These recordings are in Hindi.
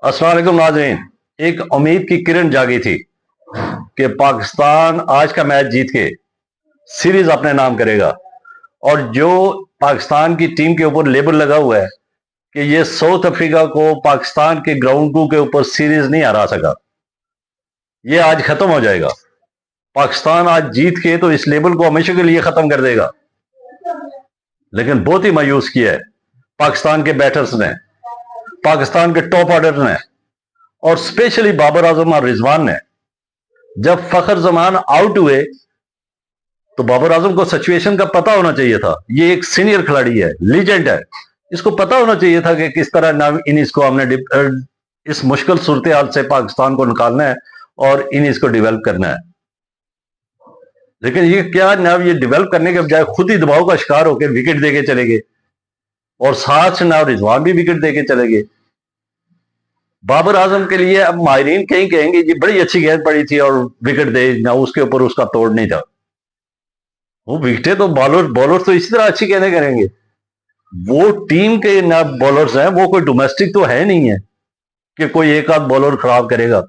अस्सलाम वालेकुम नाज़रीन। एक उम्मीद की किरण जागी थी कि पाकिस्तान आज का मैच जीत के सीरीज अपने नाम करेगा। और जो पाकिस्तान की टीम के ऊपर लेबल लगा हुआ है कि ये साउथ अफ्रीका को पाकिस्तान के ग्राउंडों के ऊपर सीरीज नहीं हरा सका, ये आज खत्म हो जाएगा। पाकिस्तान आज जीत के तो इस लेबल को हमेशा के लिए खत्म कर देगा। लेकिन बहुत ही मायूस किया है पाकिस्तान के बैटर्स ने, पाकिस्तान के टॉप ऑर्डर ने, और स्पेशली बाबर आजम और रिजवान ने। जब फखर जमान आउट हुए तो बाबर आजम को सिचुएशन का पता होना चाहिए था। ये एक सीनियर खिलाड़ी है, लीजेंड है, इसको पता होना चाहिए था कि किस तरह नव इनिंग्स को हमने इस मुश्किल सूरत हाल से पाकिस्तान को निकालना है और इनिंग्स को डेवलप करना है। लेकिन ये क्या नव ये डेवलप करने के बजाय खुद ही दबाव का शिकार होकर विकेट देके चले गए, और साथ से नव रिजवान भी विकेट देके चले गए। बाबर आजम के लिए अब माहिरीन कहीं कहेंगे जी बड़ी अच्छी गेंद पड़ी थी और विकेट दे ना, उसके ऊपर उसका तोड़ नहीं था। वो विकेटें तो बॉलर तो इसी तरह अच्छी गेंदें करेंगे। वो टीम के ना बॉलर्स हैं, वो कोई डोमेस्टिक तो है नहीं है कि कोई एक आध बॉलर खराब करेगा।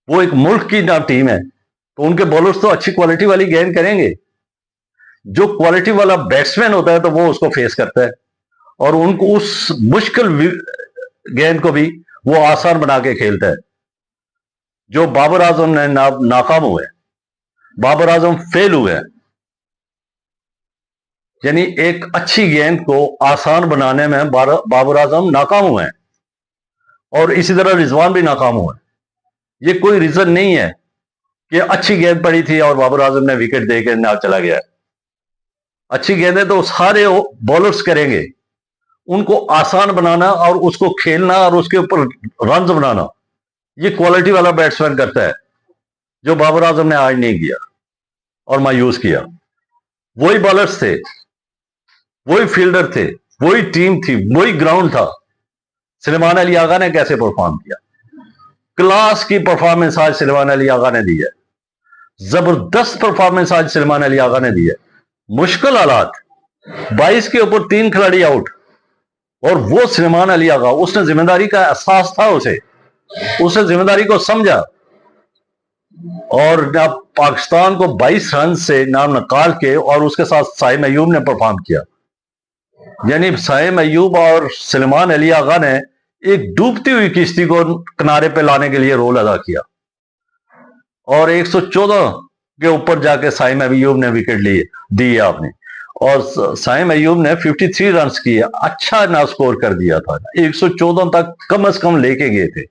वो एक मुल्क की ना टीम है, तो उनके बॉलर्स तो अच्छी क्वालिटी वाली गेंद करेंगे। जो क्वालिटी वाला बैट्समैन होता है तो वो उसको फेस करता है और उनको उस मुश्किल गेंद को भी वो आसान बना के खेलता है। जो बाबर आजम ने नाकाम हुए, बाबर आजम फेल हुए, यानी एक अच्छी गेंद को आसान बनाने में बाबर आजम नाकाम हुए हैं, और इसी तरह रिजवान भी नाकाम हुए। ये कोई रीजन नहीं है कि अच्छी गेंद पड़ी थी और बाबर आजम ने विकेट देकर ना चला गया। अच्छी गेंदें तो सारे बॉलर्स करेंगे, उनको आसान बनाना और उसको खेलना और उसके ऊपर रन बनाना, ये क्वालिटी वाला बैट्समैन करता है, जो बाबर आजम ने आज नहीं किया और मायूस किया। वही बॉलर्स थे, वही फील्डर थे, वही टीम थी, वही ग्राउंड था। सलमान अली आगा ने कैसे परफॉर्म किया? क्लास की परफॉर्मेंस आज सलमान अली आगा ने दी है। जबरदस्त परफॉर्मेंस आज सलमान अली आगा ने दी है। मुश्किल हालात, 22 के ऊपर 3 खिलाड़ी आउट, और वो सलमान अली आगा, उसने जिम्मेदारी का एहसास था, उसने जिम्मेदारी को समझा और ना पाकिस्तान को 22 रन से नाम निकाल के, और उसके साथ साइम अयूब ने परफॉर्म किया। यानी साइम अयूब और सलमान अली आगा ने एक डूबती हुई किश्ती को किनारे पे लाने के लिए रोल अदा किया, और 114 के ऊपर जाके साइम अयूब ने विकेट दी आपने, और साइम अयूब ने 53 रन किए, अच्छा ना स्कोर कर दिया था। 114 तक कम से कम लेके गए थे।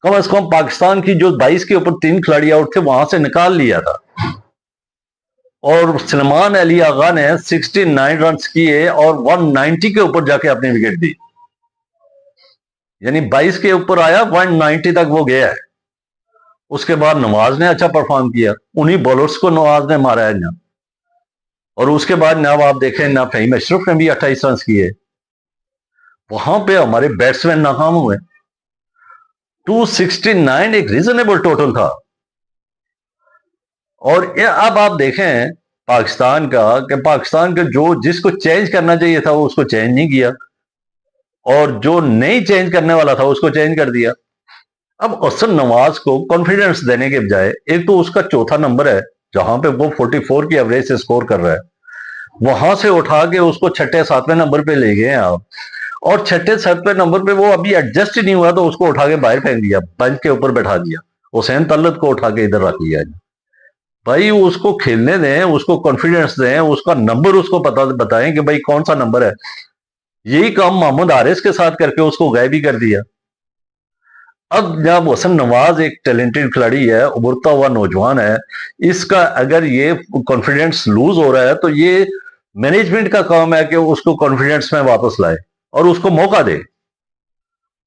कम से कम पाकिस्तान की जो 22 के ऊपर 3 खिलाड़ी आउट थे वहां से निकाल लिया था। और सलमान अली आगा ने 69 रन किए और 190 के ऊपर जाके अपनी विकेट दी। यानी 22 के ऊपर आया, 190 तक वो गया है। उसके बाद नवाज ने अच्छा परफॉर्म किया, उन्हीं बॉलर्स को नवाज ने मारा है ना। और उसके बाद ना आप देखें ना, फहीम अशरफ ने भी 28 रन किए। वहां पे हमारे बैट्समैन नाकाम हुए। 269 एक रीजनेबल टोटल था। और अब आप देखें पाकिस्तान का, कि पाकिस्तान के जो जिसको चेंज करना चाहिए था वो उसको चेंज नहीं किया, और जो नहीं चेंज करने वाला था उसको चेंज कर दिया। अब हसन नवाज को कॉन्फिडेंस देने के बजाय, एक तो उसका चौथा नंबर है जहां पे वो 44 की एवरेज से स्कोर कर रहा है, वहां से उठा के उसको छठे सातवें नंबर पे ले गए आप, और छठे सातवें नंबर पे वो अभी एडजस्ट ही नहीं हुआ तो उसको उठा के बाहर फेंक दिया, बेंच के ऊपर बैठा दिया। हुसैन तलत को उठा के इधर रख लिया। भाई उसको खेलने दें, उसको कॉन्फिडेंस दें, उसका नंबर उसको पता बताएं कि भाई कौन सा नंबर है। यही काम मोहम्मद हारिस के साथ करके उसको गायब ही कर दिया। अब जब हसन नवाज एक टैलेंटेड खिलाड़ी है, उभरता हुआ नौजवान है, इसका अगर ये कॉन्फिडेंस लूज हो रहा है तो ये मैनेजमेंट का काम है कि उसको कॉन्फिडेंस में वापस लाए और उसको मौका दे।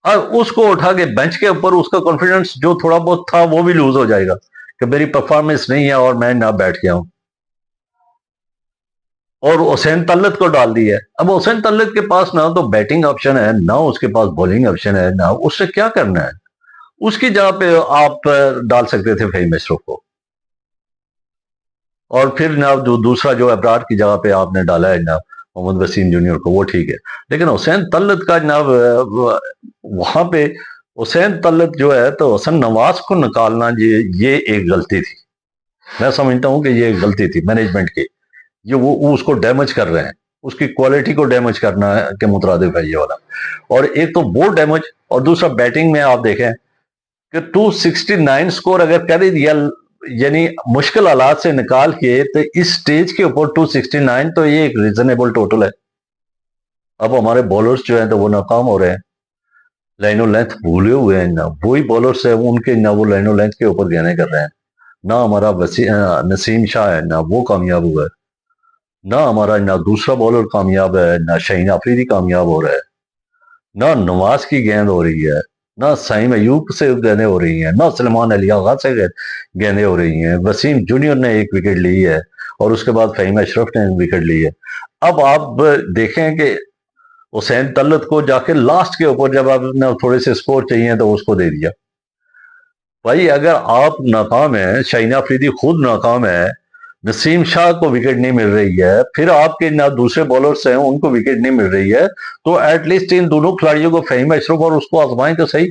और उसको उठा के बेंच के ऊपर उसका कॉन्फिडेंस जो थोड़ा बहुत था वो भी लूज हो जाएगा कि मेरी परफॉर्मेंस नहीं है और मैं ना बैठ गया हूं। और हुसैन तल्लत को डाल दिया। अब हुसैन तल्लत के पास ना तो बैटिंग ऑप्शन है, ना उसके पास बॉलिंग ऑप्शन है, ना उससे क्या करना है। उसकी जगह पे आप डाल सकते थे फहीम अशरफ को, और फिर ना जो दूसरा जो अबरार की जगह पे आपने डाला है ना मोहम्मद वसीम जूनियर को, वो ठीक है। लेकिन हुसैन तल्लत का ना वहां पे हुसैन तलत जो है, तो हसन नवाज को निकालना ये एक गलती थी। मैं समझता हूं कि ये एक गलती थी मैनेजमेंट की। ये वो उसको डैमेज कर रहे हैं, उसकी क्वालिटी को डैमेज करना है के मुतरादिफ है ये वाला। और एक तो वो डैमेज, और दूसरा बैटिंग में आप देखें कि 269 स्कोर अगर कर ही दिया, यानी मुश्किल हालात से निकाल के, तो इस स्टेज के ऊपर 269 तो ये एक रीजनेबल टोटल है। अब हमारे बॉलर्स जो हैं तो वो नाकाम हो रहे हैं, लाइनो लेंथ भूले हुए हैं ना, वही बॉलर्स है उनके ना वो लाइनो लेंथ के ऊपर गेंदें कर रहे हैं। ना हमारा नसीम शाह है ना वो कामयाब हुआ है, ना हमारा ना दूसरा बॉलर कामयाब है, ना शाहीन अफरीदी कामयाब हो रहा है, ना नवाज की गेंद हो रही है, ना सईम अयूब से गेंदें हो रही हैं, ना सलमान अली आगा से गेंदें हो रही हैं। वसीम जूनियर ने एक विकेट ली है और उसके बाद फहीम अशरफ ने विकेट ली है। अब आप देखें कि हुसैन तलत को जाके लास्ट के ऊपर जब आपने थोड़े से स्कोर चाहिए तो उसको दे दिया। भाई अगर आप नाकाम है, शाहीन अफरीदी खुद नाकाम है, नसीम शाह को विकेट नहीं मिल रही है, फिर आपके ना दूसरे बॉलर्स हैं उनको विकेट नहीं मिल रही है, तो एटलीस्ट इन दोनों खिलाड़ियों को, फहीम अशरफ और उसको आजमाएं तो सही।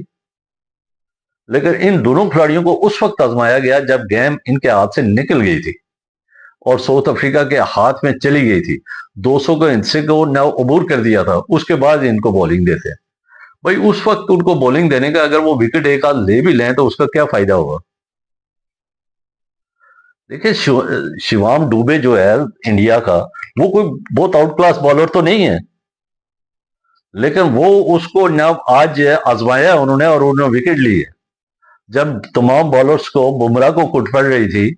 लेकिन इन दोनों खिलाड़ियों को उस वक्त आजमाया गया जब गेम इनके हाथ से निकल गई थी और साउथ अफ्रीका के हाथ में चली गई थी। 200 को हिस्से को न अबूर कर दिया था, उसके बाद इनको बॉलिंग देते हैं। भाई उस वक्त उनको बॉलिंग देने का, अगर वो विकेट एक आध ले भी लें तो उसका क्या फायदा होगा। देखिए शिवाम दुबे जो है इंडिया का, वो कोई बहुत आउट क्लास बॉलर तो नहीं है, लेकिन वो उसको ना आज आजमाया उन्होंने और उन्होंने विकेट ली है। जब तमाम बॉलर्स को, बुमराह को कुट पड़ रही थी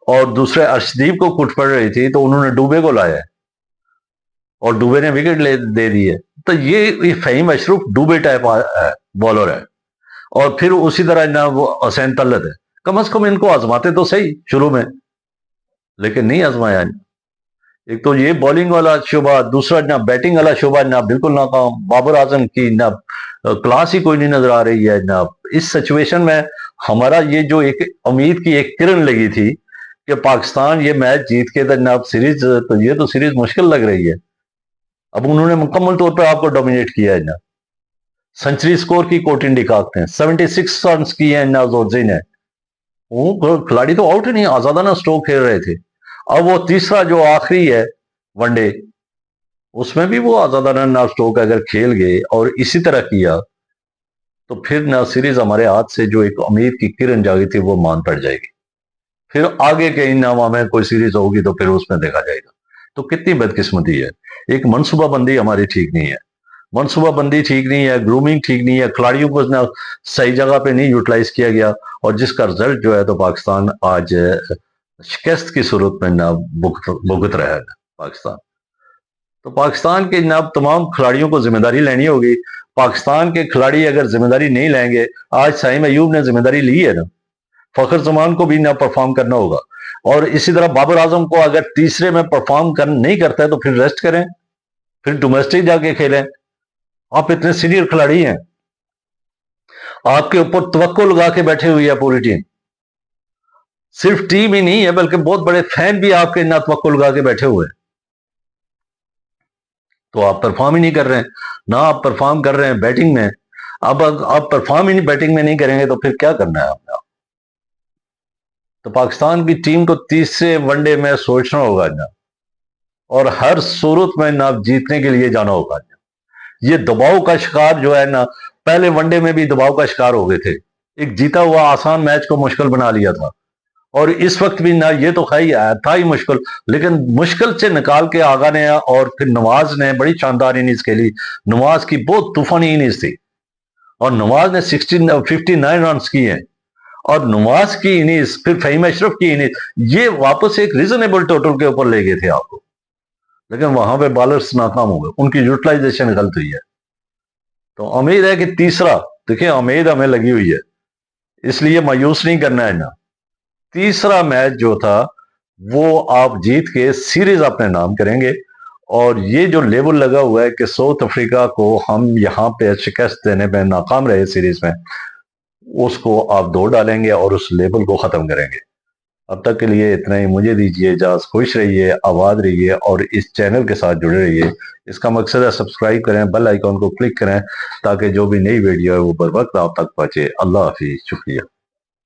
और दूसरे अर्शदीप को कुट पड़ रही थी, तो उन्होंने डुबे को लाया और डुबे ने विकेट दे दी है। तो ये फहीम अशरफ डुबे टाइप बॉलर है, और फिर उसी तरह ना वो हुसैन तलत है। कम से कम इनको आजमाते तो सही शुरू में, लेकिन नहीं आजमाया। एक तो ये बॉलिंग वाला शोबा, दूसरा ना बैटिंग वाला शोबा ना बिल्कुल नाकाम। बाबर आजम की ना क्लास ही कोई नहीं नजर आ रही है ना। इस सिचुएशन में हमारा ये जो एक उम्मीद की एक किरण लगी थी कि पाकिस्तान ये मैच जीत के तो ना सीरीज, तो ये तो सीरीज मुश्किल लग रही है। अब उन्होंने मुकम्मल तौर पर आपको डोमिनेट किया है ना। सेंचुरी स्कोर की कोटिन डिकाक ने 76 रन किए हैं ना जोरजी ने। वो खिलाड़ी तो आउट ही नहीं, आजादाना स्ट्रोक खेल रहे थे। अब वो तीसरा जो आखिरी है वनडे, उसमें भी वो आजादाना ना स्ट्रोक अगर खेल गए और इसी तरह किया, तो फिर ना सीरीज हमारे हाथ से जो एक उम्मीद की किरण जागी थी वो मान पड़ जाएगी। फिर आगे के नामा में कोई सीरीज होगी तो फिर उसमें देखा जाएगा। तो कितनी बदकिस्मती है, एक मनसूबाबंदी हमारी ठीक नहीं है, मनसूबाबंदी ठीक नहीं है, ग्रूमिंग ठीक नहीं है, खिलाड़ियों को ना सही जगह पे नहीं यूटिलाइज किया गया, और जिसका रिजल्ट जो है तो पाकिस्तान आज शिकस्त की सूरत में ना भुगत रहा है पाकिस्तान। तो पाकिस्तान के ना तमाम खिलाड़ियों को जिम्मेदारी लेनी होगी। पाकिस्तान के खिलाड़ी अगर जिम्मेदारी नहीं लेंगे, आज साइम अयूब ने जिम्मेदारी ली है ना, फखर जमान को भी ना परफॉर्म करना होगा। और इसी तरह बाबर आजम को अगर तीसरे में परफॉर्म नहीं करता है तो फिर रेस्ट करें, फिर डोमेस्टिक जाके खेलें। आप इतने सीनियर खिलाड़ी हैं, आपके ऊपर तवक्को लगा के बैठे हुई है पूरी टीम। सिर्फ टीम ही नहीं है बल्कि बहुत बड़े फैन भी आपके ना तवक्को लगा के बैठे हुए हैं। तो आप परफॉर्म ही नहीं कर रहे हैं, ना आप परफॉर्म कर रहे हैं बैटिंग में। अब आप परफॉर्म ही नहीं बैटिंग में नहीं करेंगे तो फिर क्या करना है आपने। तो पाकिस्तान की टीम को तीसरे वनडे में सोचना होगा ना, और हर सूरत में ना जीतने के लिए जाना होगा। ये दबाव का शिकार जो है ना, पहले वनडे में भी दबाव का शिकार हो गए थे, एक जीता हुआ आसान मैच को मुश्किल बना लिया था। और इस वक्त भी ना, ये तो खाई था ही मुश्किल, लेकिन मुश्किल से निकाल के आगा ने, और फिर नवाज ने बड़ी शानदार इनिंग्स खेली। नवाज की बहुत तूफानी इनिंग्स थी और नवाज ने 59 रन किए हैं। और नवाज की इनिंग्स, फिर फहीम अशरफ की इनिंग्स, ये वापस एक रीजनेबल टोटल के ऊपर ले गए थे आपको, लेकिन वहां पे बॉलर्स नाकाम हो गए, उनकी यूटिलाइजेशन गलत हुई है। तो उम्मीद है कि तीसरा, देखिए उम्मीद हमें लगी हुई है, इसलिए मायूस नहीं करना है ना। तीसरा मैच जो था वो आप जीत के सीरीज अपने नाम करेंगे। और ये जो लेबल लगा हुआ है कि साउथ अफ्रीका को हम यहां पे शिकस्त देने में नाकाम रहे सीरीज में, उसको आप दो डालेंगे और उस लेबल को खत्म करेंगे। अब तक के लिए इतना ही, मुझे दीजिए इजाज़त। खुश रहिए, आबाद रहिए और इस चैनल के साथ जुड़े रहिए। इसका मकसद है सब्सक्राइब करें, बेल आइकॉन को क्लिक करें ताकि जो भी नई वीडियो है वो बर वक्त आप तक पहुंचे। अल्लाह हाफिज़, शुक्रिया।